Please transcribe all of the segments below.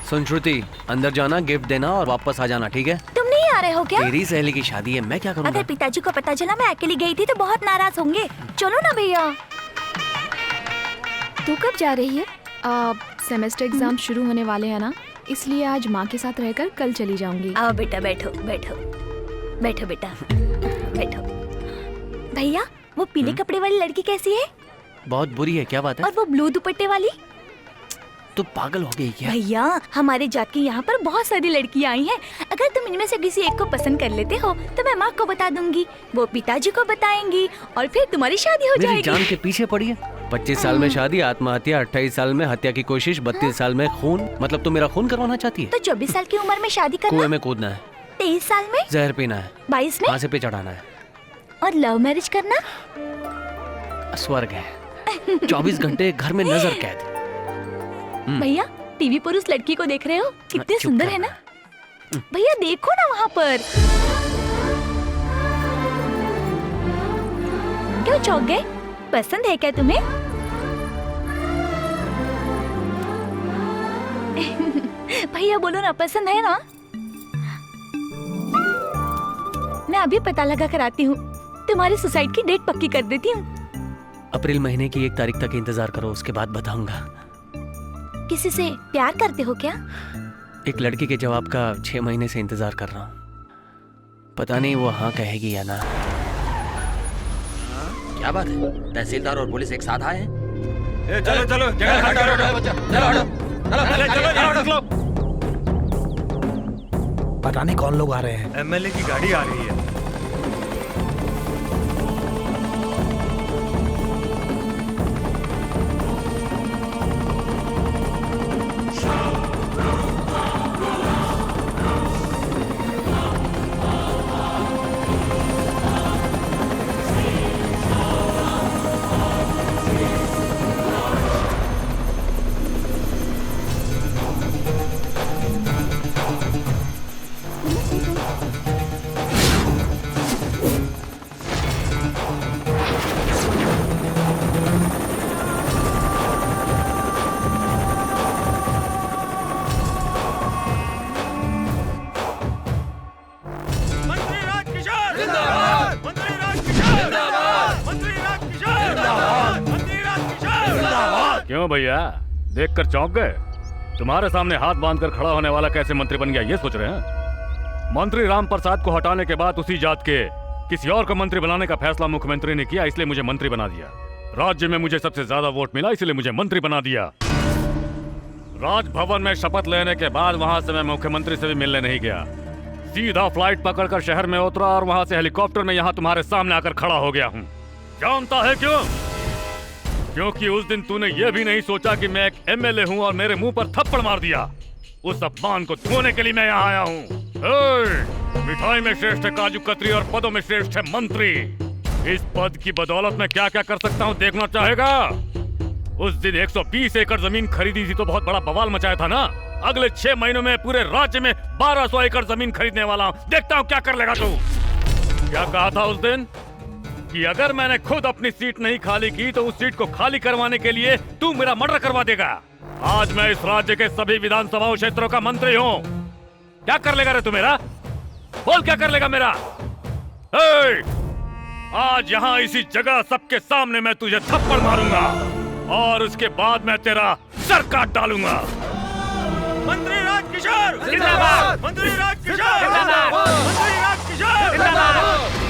सुन श्रुति, अंदर जाना, गिफ्ट देना और वापस आ जाना, ठीक है? तुम नहीं आ रहे हो क्या? तेरी सहेली की शादी है, मैं क्या करूँगा? अगर पिताजी को पता चला मैं अकेली गई थी तो बहुत नाराज होंगे। चलो ना भैया। तू कब जा रही है? सेमेस्टर एग्जाम शुरू होने वाले हैं ना, इसलिए आज माँ के साथ रहकर कल चली जाऊंगी। आओ बेटा, बैठो बैठो बैठो बेटा, बैठो। भैया, वो पीले कपड़े वाली लड़की कैसी है? बहुत बुरी है, क्या बात है? और वो ब्लू दुपट्टे वाली? तो पागल हो गई क्या? भैया, हमारे जात की यहाँ पर बहुत सारी लड़कियाँ आई हैं। अगर तुम इनमें से किसी एक को पसंद कर लेते हो तो मैं माँ को बता दूंगी, वो पिताजी को बताएंगी और फिर तुम्हारी शादी हो मेरी जाएगी। जान के पीछे पड़ी है। 25 साल में शादी, आत्महत्या, 28 साल में हत्या की कोशिश, 32 साल में खून। मतलब तुम मेरा खून करवाना चाहती है? तो 24 साल की उम्र में शादी कुएं करना, में कूदना है, 23 साल में, जहर पीना है, 22 में, फांसी पे चढ़ाना है, और लव मैरिज करना। स्वर्ग है। 24 घंटे घर में नजर कैद। भैया, टीवी पर उस लड़की को देख रहे हो? कितनी चुप सुंदर कर। है ना? भैया देखो ना वहाँ पर। क्यों चौंक गए? पसंद है क्या तुम्हें? भैया बोलो ना, पसंद है ना? मैं अभी पता लगा कर आती हूँ, तुम्हारी सुसाइड की डेट पक्की कर देती हूँ। अप्रैल महीने की 1 तारीख तक इंतजार करो, उसके बाद बताऊंगा। किसी से प्यार करते हो क्या? एक लड़की के जवाब का 6 महीने से इंतजार कर रहा हूँ। पता नहीं वो हाँ कहेगी या ना। क्या बात है? तहसीलदार और पुलिस एक साथ आए हैं? चलो चलो, जगह खाली करो, चलो। पता नहीं कौन लोग आ रहे हैं। एमएलए की गाड़ी आ रही है। क्यों भैया, देखकर चौंक गए? तुम्हारे सामने हाथ बांधकर खड़ा होने वाला कैसे मंत्री बन गया ये सोच रहे हैं? मंत्री राम प्रसाद को हटाने के बाद उसी जात के किसी और को मंत्री बनाने का फैसला मुख्यमंत्री ने किया, इसलिए मुझे मंत्री बना दिया। राज्य में मुझे सबसे ज्यादा वोट मिला, इसलिए मुझे मंत्री बना दिया। राजभवन में शपथ लेने के बाद वहां से मैं मुख्यमंत्री से भी मिलने नहीं गया, सीधा फ्लाइट पकड़कर शहर में उतरा और वहां से हेलीकॉप्टर में यहाँ तुम्हारे सामने आकर खड़ा हो गया हूँ। जानता है क्यों? क्योंकि उस दिन तूने यह भी नहीं सोचा कि मैं एक एमएलए हूँ और मेरे मुंह पर थप्पड़ मार दिया। उस अपमान को धोने के लिए मैं यहाँ आया हूँ। मिठाई में श्रेष्ठ है काजू कतरी और पदों में श्रेष्ठ है मंत्री। इस पद की बदौलत मैं क्या क्या कर सकता हूँ देखना चाहेगा? उस दिन 120 एकड़ जमीन खरीदी थी तो बहुत बड़ा बवाल मचाया था ना। अगले 6 महीनों में पूरे राज्य में 1200 एकड़ जमीन खरीदने वाला हूँ। देखता हूँ क्या कर लेगा तू। क्या कहा था उस दिन कि अगर मैंने खुद अपनी सीट नहीं खाली की तो उस सीट को खाली करवाने के लिए तू मेरा मर्डर करवा देगा। आज मैं इस राज्य के सभी विधानसभा क्षेत्रों का मंत्री हूँ। क्या कर लेगा रे तू मेरा? बोल क्या कर लेगा मेरा? आज यहाँ इसी जगह सबके सामने मैं तुझे थप्पड़ मारूंगा और उसके बाद मैं तेरा सर काट डालूंगा। मंत्री राजकिशोर जिंदाबाद! मंत्री राजकिशोर जिंदाबाद! मंत्री राजकिशोर जिंदाबाद!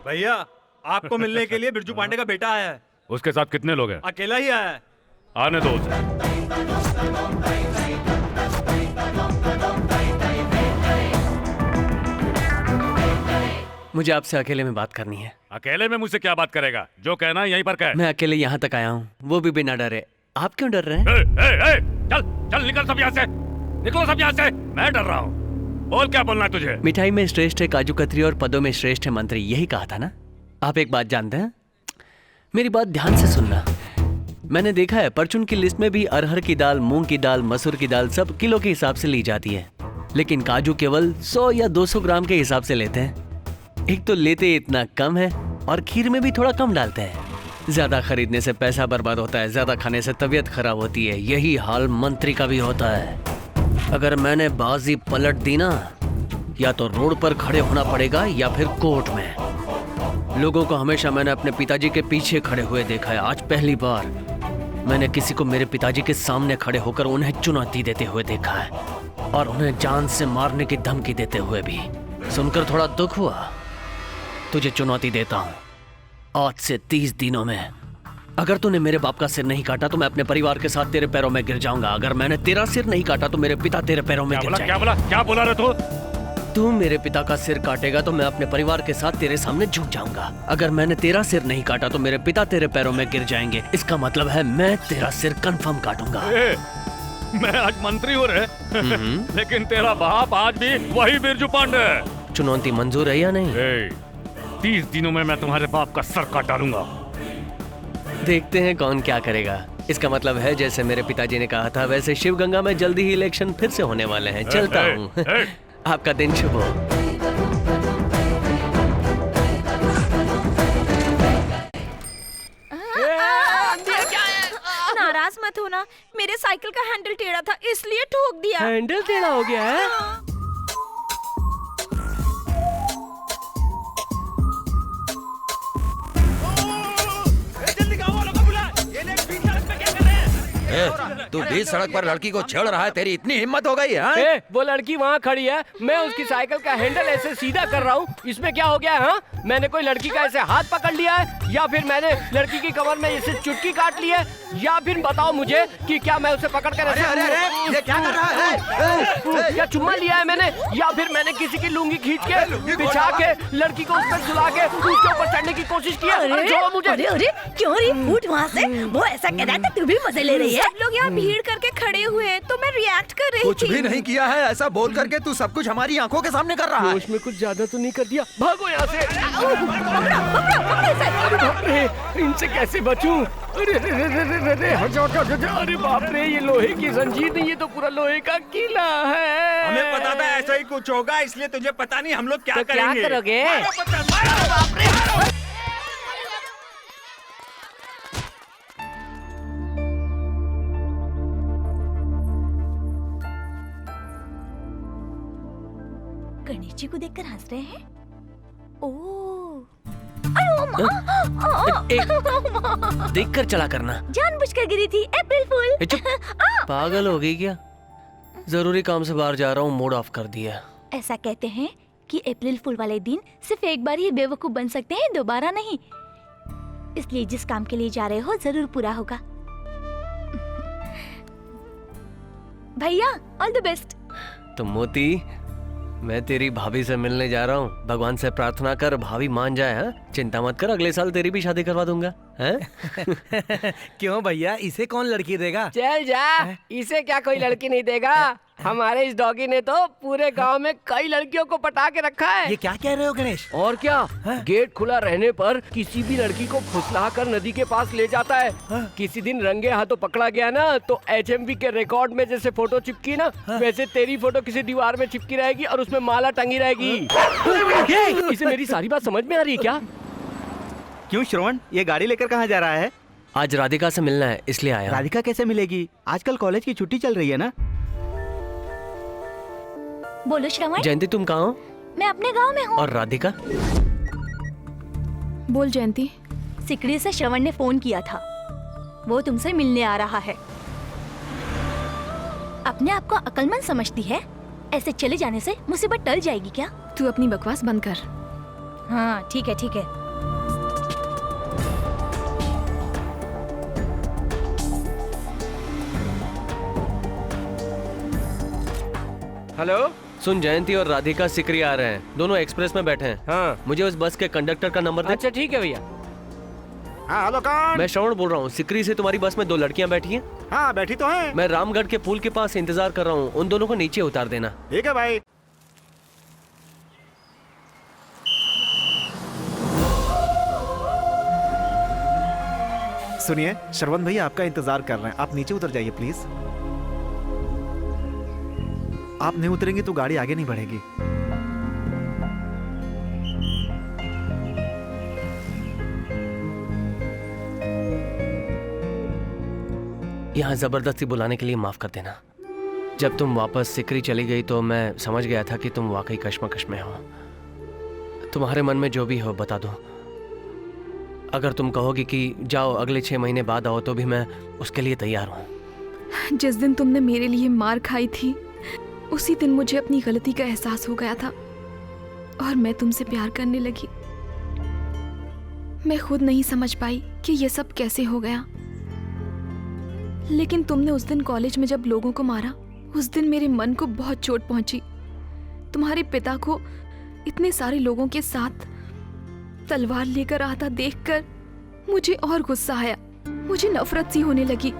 भैया, आपको मिलने के लिए बिरजू पांडे का बेटा आया है। उसके साथ कितने लोग हैं? अकेला ही आया है। आने दो उसे। मुझे आपसे अकेले में बात करनी है। अकेले में मुझसे क्या बात करेगा? जो कहना है यहीं पर कह। मैं अकेले यहाँ तक आया हूँ, वो भी बिना डरे। आप क्यों डर रहे हैं? चल चल निकल सब यहाँ से, निकलो सब यहाँ से। मैं डर रहा हूँ। बोल क्या बोलना है तुझे? मिठाई में श्रेष्ठ है काजू कतरी और पदों में श्रेष्ठ है मंत्री, यही कहा था ना? आप एक बात जानते हैं? मेरी बात ध्यान से सुनना। मैंने देखा है परचून की लिस्ट में भी अरहर की दाल, मूंग की दाल, मसूर की दाल सब किलो के हिसाब से ली जाती है, लेकिन काजू केवल 100 या 200 ग्राम के हिसाब से लेते हैं। एक तो लेते इतना कम है और खीर में भी थोड़ा कम डालते हैं। ज्यादा खरीदने से पैसा बर्बाद होता है, ज्यादा खाने से तबीयत खराब होती है। यही हाल मंत्री का भी होता है। अगर मैंने बाजी पलट दी ना, या तो रोड पर खड़े होना पड़ेगा या फिर कोर्ट में। लोगों को हमेशा मैंने अपने पिताजी के पीछे खड़े हुए देखा है। आज पहली बार मैंने किसी को मेरे पिताजी के सामने खड़े होकर उन्हें चुनौती देते हुए देखा है, और उन्हें जान से मारने की धमकी देते हुए भी। सुनकर थोड़ा दुख हुआ। तुझे चुनौती देता हूँ, आज से 30 दिनों में अगर तूने मेरे बाप का सिर नहीं काटा तो मैं अपने परिवार के साथ तेरे पैरों में गिर जाऊंगा। अगर मैंने तेरा सिर नहीं काटा तो मेरे पिता तेरे पैरों में गिर जाएंगे। क्या बोला रे तू? तू मेरे पिता का सिर काटेगा तो मैं अपने परिवार के साथ तेरे सामने झुक जाऊंगा। अगर मैंने तेरा सिर नहीं काटा तो मेरे पिता तेरे पैरों में गिर जाएंगे। इसका मतलब है मैं तेरा सिर कंफर्म काटूंगा। मैं आज मंत्री हूँ रे, लेकिन तेरा बाप आज भी वही बिरजू पांडे है। चुनौती मंजूर है या नहीं? 30 दिनों में मैं तुम्हारे बाप का सर काट डालूंगा। देखते हैं कौन क्या करेगा। इसका मतलब है जैसे मेरे पिताजी ने कहा था वैसे शिवगंगा में जल्दी ही इलेक्शन फिर से होने वाले हैं। चलता हूँ। आपका दिन शुभ हो। नाराज मत होना, मेरे साइकिल का हैंडल टेढ़ा था इसलिए ठोक दिया। हैंडल टेढ़ा हो गया है? तू बीच सड़क पर लड़की को छेड़ रहा है, तेरी इतनी हिम्मत हो गई है? वो लड़की वहाँ खड़ी है, मैं उसकी साइकिल का हैंडल ऐसे सीधा कर रहा हूँ, इसमें क्या हो गया है? हाँ? मैंने कोई लड़की का ऐसे हाथ पकड़ लिया है, या फिर मैंने लड़की की कमर में ऐसे चुटकी काट ली है, या फिर बताओ मुझे कि क्या मैं उसे पकड़ कर ऐसे ये क्या कर रहा है? क्या चुम्मा लिया है मैंने, या फिर मैंने किसी की लुंगी खींच के बिछा के लड़की को उस पर सुला के उसके ऊपर चढ़ने की कोशिश की है? जो मुझे अरे क्यों रही फूट वहाँ से? वो ऐसा कह रहा था, तू भी मजे ले रही है। सब लोग यहाँ भीड़ करके खड़े हुए हैं तो मैं रिएक्ट कर रही थी। कुछ भी नहीं किया है, ऐसा बोल करके तू सब कुछ हमारी आंखों के सामने कर रहा है। उसमें कुछ ज्यादा तो नहीं कर दिया? भागो यहाँ से। अरे इनसे कैसे बचूं? अरे हट जाओ, अरे बाप रे, ये लोहे की जंजीर नहीं, ये तो पूरा लोहे का किला है। हमें पता था ऐसा ही कुछ होगा, इसलिए तुझे पता नहीं हम लोग क्या तो क्या करेंगे। करोगे? गणेश जी को देखकर हंस रहे हैं। ओह, अरे ओ माँ, देखकर चला करना। जानबूझकर गिरी थी, अप्रैल फूल। चुप, पागल हो गई क्या? जरूरी काम से बाहर जा रहा हूँ, मूड ऑफ कर दिया। ऐसा कहते हैं कि अप्रैल फूल वाले दिन सिर्फ एक बार ही बेवकूफ बन सकते हैं, दोबारा नहीं। इसलिए जिस काम के लिए जा रहे हो जरूर पूरा होगा। भैया ऑल द बेस्ट। तो मोती, मैं तेरी भाभी से मिलने जा रहा हूँ। भगवान से प्रार्थना कर भाभी मान जाए। हाँ, चिंता मत कर, अगले साल तेरी भी शादी करवा दूंगा। क्यों भैया, इसे कौन लड़की देगा? चल जा, इसे क्या कोई लड़की नहीं देगा? हमारे इस डॉगी ने तो पूरे गांव में कई लड़कियों को पटा के रखा है। ये क्या कह रहे हो गणेश? और क्या, गेट खुला रहने पर किसी भी लड़की को फुसला कर नदी के पास ले जाता है। किसी दिन रंगे हाथों पकड़ा गया ना, तो HMV के रिकॉर्ड में जैसे फोटो चिपकी ना, वैसे तेरी फोटो किसी दीवार में चिपकी रहेगी और उसमें माला टंगी रहेगी। इसे मेरी सारी बात समझ में आ रही है क्या? क्यों श्रवण, ये गाड़ी लेकर कहाँ जा रहा है? आज राधिका से मिलना है, इसलिए आया। राधिका कैसे मिलेगी? आजकल कॉलेज की छुट्टी चल रही है ना। बोलो श्रवण। जयंती, तुम कहाँ हो? मैं अपने गांव में हूँ। और राधिका? बोल जयंती। सिकड़ी से श्रवण ने फोन किया था, वो तुमसे मिलने आ रहा है। अपने आप को अक्लमंद समझती है? ऐसे चले जाने से मुसीबत टल जाएगी क्या? तू अपनी बकवास बंद कर। हाँ ठीक है ठीक है। हेलो, सुन, जयंती और राधिका सिकरी आ रहे हैं, दोनों एक्सप्रेस में बैठे हैं। हाँ। मुझे उस बस के कंडक्टर का नंबर दे। अच्छा ठीक है भैया। हाँ हेलो, कौन? मैं श्रवण बोल रहा हूँ। सिकरी से तुम्हारी बस में 2 लड़कियाँ बैठी हैं। हाँ बैठी तो हैं। मैं रामगढ़ के पुल के पास इंतजार कर रहा हूँ, उन दोनों को नीचे उतार देना। ठीक है भाई। सुनिए, श्रवण भैया आपका इंतजार कर रहे हैं, आप नीचे उतर जाइए प्लीज। आप नहीं उतरेंगे तो गाड़ी आगे नहीं बढ़ेगी। यहाँ जबरदस्ती बुलाने के लिए माफ कर देना। जब तुम वापस सिकरी चली गई तो मैं समझ गया था कि तुम वाकई कश्मकश में हो। तुम्हारे मन में जो भी हो बता दो। अगर तुम कहोगी कि जाओ अगले 6 महीने बाद आओ तो भी मैं उसके लिए तैयार हूँ। जिस दिन तुमने मेरे लिए मार खाई थी उसी दिन मुझे अपनी गलती का एहसास हो गया था और मैं तुमसे प्यार करने लगी। मैं खुद नहीं समझ पाई कि ये सब कैसे हो गया, लेकिन तुमने उस दिन कॉलेज में जब लोगों को मारा, उस दिन मेरे मन को बहुत चोट पहुंची। तुम्हारे पिता को इतने सारे लोगों के साथ तलवार लेकर आता देखकर मुझे और गुस्सा आया, मुझे नफरत सी होने लगी।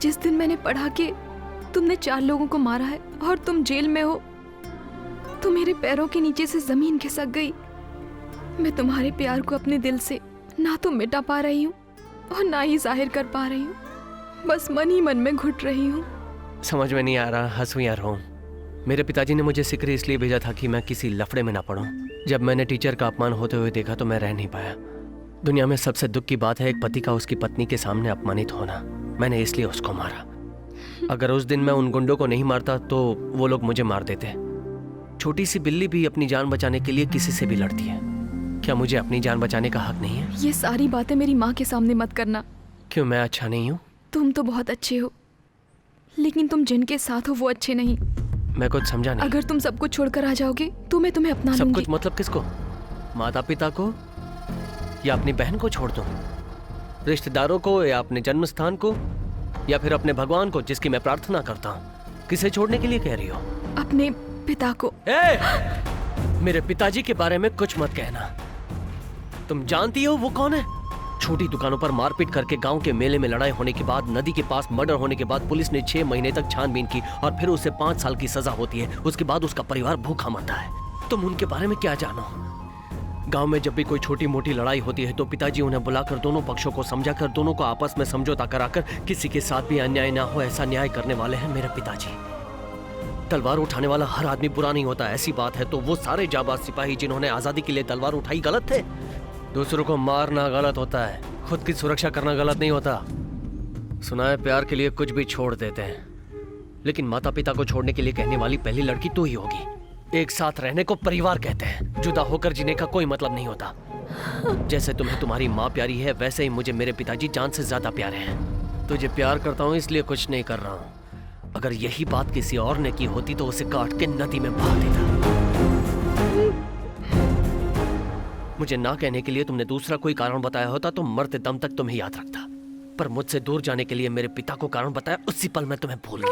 जिस दिन मैंने पढ़ा कि तुमने 4 लोगों को मारा है और तुम जेल में हो, तो मेरे पैरों के नीचे से जमीन खिसक गई। मैं तुम्हारे प्यार को अपने दिल से ना तो मिटा पा रही हूँ और ना ही जाहिर कर पा रही हूँ, बस मन ही मन में घुट रही हूँ। समझ में नहीं आ रहा हंसूं या रोऊं। मेरे पिताजी ने मुझे सिकरी इसलिए भेजा था कि मैं किसी लफड़े में ना पड़ूं। जब मैंने टीचर का अपमान होते हुए देखा तो मैं रह नहीं पाया। दुनिया में सबसे दुख की बात है एक पति का उसकी पत्नी के सामने अपमानित होना। मैंने इसलिए उसको मारा। अगर उस दिन मैं उन गुंडों को नहीं मारता तो वो लोग मुझे मार देते। छोटी सी बिल्ली भी अपनी जान बचाने के लिए किसी से भी लड़ती है। क्या मुझे अपनी जान बचाने का हक नहीं है? ये सारी बातें मेरी माँ के सामने मत करना। क्यों, मैं अच्छा नहीं हूँ? तुम तो बहुत अच्छे हो, लेकिन तुम जिनके साथ हो वो अच्छे नहीं। मैं कुछ समझा नहीं। अगर तुम सब कुछ छोड़कर आ जाओगे तो मैं तुम्हें अपना सब लूंगी। कुछ मतलब किसको? माता पिता को या अपनी बहन को छोड़ दूं? रिश्तेदारों को या अपने जन्म स्थान को या फिर अपने भगवान को जिसकी मैं प्रार्थना करता हूँ? किसे छोड़ने के लिए कह रही हो? अपने पिता को। मेरे पिताजी के बारे में कुछ मत कहना। तुम जानती हो वो कौन है? छोटी दुकानों पर मारपीट करके गांव के मेले में लड़ाई होने के बाद, नदी के पास मर्डर होने के बाद पुलिस ने 6 महीने तक छानबीन की और फिर उसे 5 साल की सजा होती है। उसके बाद उसका परिवार भूखा मरता है। तुम उनके बारे में क्या जानो? गांव में जब भी कोई छोटी मोटी लड़ाई होती है तो पिताजी उन्हें बुलाकर दोनों पक्षों को समझाकर दोनों को आपस में समझौता कराकर किसी के साथ भी अन्याय ना हो ऐसा न्याय करने वाले हैं मेरे पिताजी। तलवार उठाने वाला हर आदमी बुरा नहीं होता, ऐसी बात है तो वो सारे जाबाज सिपाही जिन्होंने आजादी के लिए तलवार उठाई गलत थे? दूसरों को मारना गलत होता है, खुद की सुरक्षा करना गलत नहीं होता। सुना है प्यार के लिए कुछ भी छोड़ देते हैं, लेकिन माता पिता को छोड़ने के लिए कहने वाली पहली लड़की तू ही होगी। एक साथ रहने को परिवार कहते हैं, जुदा होकर जीने का कोई मतलब नहीं होता। जैसे तुम्हें तुम्हारी माँ प्यारी है वैसे ही मुझे मेरे पिताजी जान से ज्यादा प्यारे हैं। तुझे प्यार करता हूँ इसलिए कुछ नहीं कर रहा हूँ। अगर यही बात किसी और ने की होती तो उसे काट के नदी में बहा देता। मुझे ना कहने के लिए तुमने दूसरा कोई कारण बताया होता तो मरते दम तक तुम्हें याद रखता, पर मुझसे दूर जाने के लिए मेरे पिता को कारण बताया उसी पल में तुम्हें भूल गया।